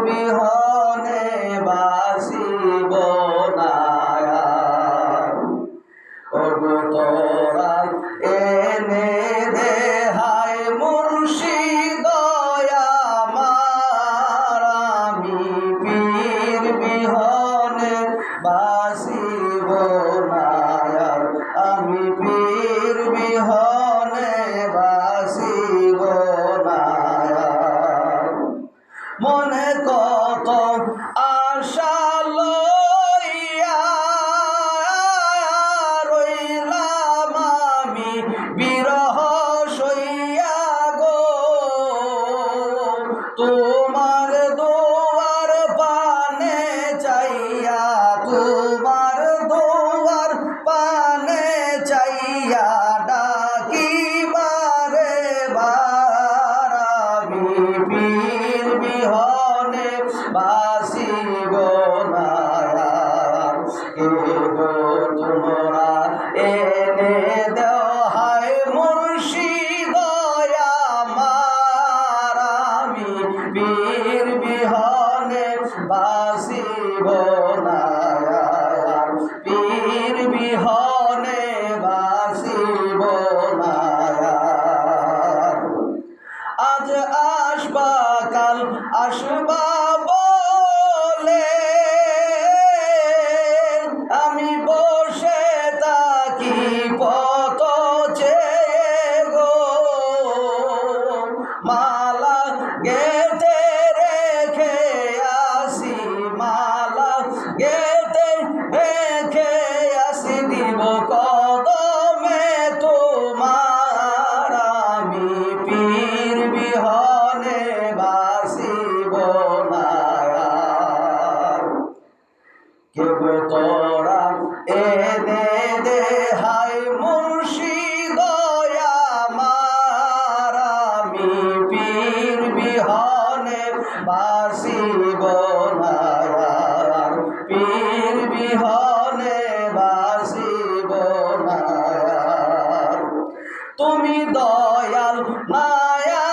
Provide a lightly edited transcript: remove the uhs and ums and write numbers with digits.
বিহনে বাসিব না ওগো তোরা এনে দেহায় মুর্শিদ আমার আমি পীর বিহনে বাসিব না আমি পীর বিহনে বাসিব না মনে কত আশা লইয়া রইলাম আমি বিরহ সইয়া গো তোমার দুয়ার পানে চাইয়া তোমার দুয়ার পানে চাইয়া ডাকি বারে বার আমি পীর বিহনে বাসিব না কে গো তোমরা এনে দেহায় মুর্শিদ আমার আমি পীর বিহনে বাসিব না পীর বিহনে বাসিব না আজ আসবা কাল আসবা বলে আমি বসে থাকি কত চেয়ে গো মালা গেতে রেখে আসি মালা গেতে রেখে আসি দিব কদমে তোমার আমি পীর বিহনে বাসিব না কে গো তোরা এনে দেহায় মুর্শিদ আমার আমি পীর বিহনে বাসিব না পীর বিহনে বাসিব না তুমি দয়াল মায়া